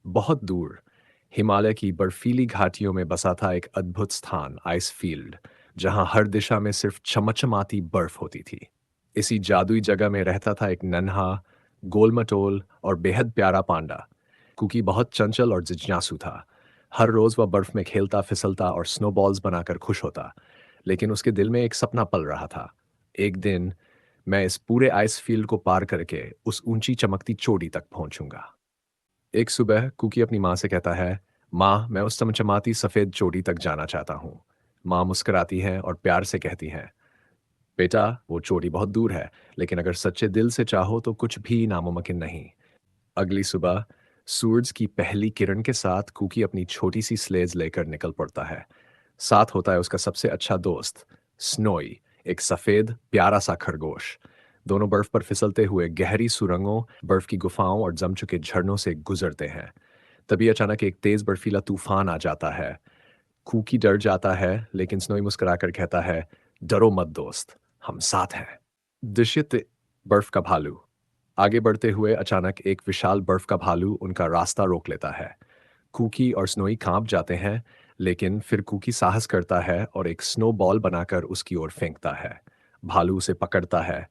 बहुत दूर हिमालय की बर्फीली घाटियों में बसा था एक अद्भुत स्थान, आइस फील्ड, जहां हर दिशा में सिर्फ चमचमाती बर्फ होती थी। इसी जादुई जगह में रहता था एक नन्हा, गोल-मटोल और बेहद प्यारा पांडा। कुकी बहुत चंचल और जिज्ञासु था। हर रोज वह बर्फ में खेलता, फिसलता और स्नोबॉल्स बनाकर खुश होता। लेकिन उसके दिल में एक सपना पल रहा था। एक दिन मैं इस पूरे आइस फील्ड को पार करके उस ऊंची चमकती चोटी तक पहुंचूंगा। एक सुबह कुकी अपनी माँ से कहता है, माँ, मैं उस चमचमाती सफ़ेद चोटी तक जाना चाहता हूँ। माँ मुस्कुराती हैं और प्यार से कहती हैं, बेटा, वो चोटी बहुत दूर है, लेकिन अगर सच्चे दिल से चाहो तो कुछ भी नामुमकिन नहीं। अगली सुबह सूरज की पहली किरण के साथ कुकी अपनी छोटी सी स्लेज लेकर निकल पड़ता है। साथ होता है उसका सबसे अच्छा दोस्त स्नोई, एक सफेद प्यारा सा खरगोश। दोनों बर्फ पर फिसलते हुए गहरी सुरंगों, बर्फ की गुफाओं और जम चुके झरनों से गुजरते हैं। तभी अचानक एक तेज बर्फीला तूफान आ जाता है। कुकी डर जाता है, लेकिन स्नोई मुस्कुराकर कहता है, डरो मत दोस्त, हम साथ हैं। दृश्य बर्फ का भालू। आगे बढ़ते हुए अचानक एक विशाल बर्फ का भालू उनका रास्ता रोक लेता है। कुकी और स्नोई कांप जाते हैं, लेकिन फिर कुकी साहस करता है और एक स्नो बॉल बनाकर उसकी ओर फेंकता है। भालू उसे पकड़ता है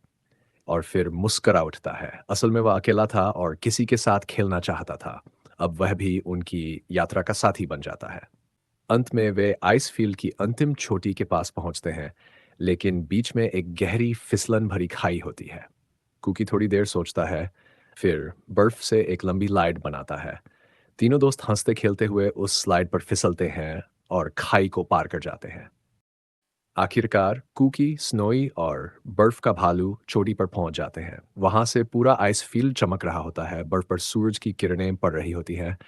और फिर मुस्करा उठता है। असल में वह अकेला था और किसी के साथ खेलना चाहता था। अब वह भी उनकी यात्रा का साथी बन जाता है। अंत में वे आइस फील्ड की अंतिम चोटी के पास पहुंचते हैं, लेकिन बीच में एक गहरी फिसलन भरी खाई होती है। कुकी थोड़ी देर सोचता है, फिर बर्फ से एक लंबी लाइट बनाता है। तीनों दोस्त हंसते खेलते हुए उस स्लाइड पर फिसलते हैं और खाई को पार कर जाते हैं। आखिरकार कुकी, स्नोई और बर्फ का भालू चोटी पर पहुंच जाते हैं। वहां से पूरा आइस फील्ड चमक रहा होता है, बर्फ पर सूरज की किरणें पड़ रही होती हैं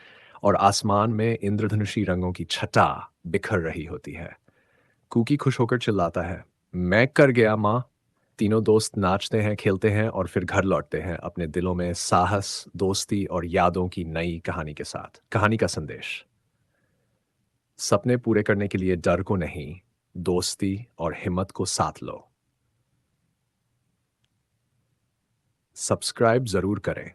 और आसमान में इंद्रधनुषी रंगों की छटा बिखर रही होती है। कुकी खुश होकर चिल्लाता है, मैं कर गया माँ। तीनों दोस्त नाचते हैं, खेलते हैं और फिर घर लौटते हैं अपने दिलों में साहस, दोस्ती और यादों की नई कहानी के साथ। कहानी का संदेश: सपने पूरे करने के लिए डर को नहीं, दोस्ती और हिम्मत को साथ लो। सब्सक्राइब जरूर करें।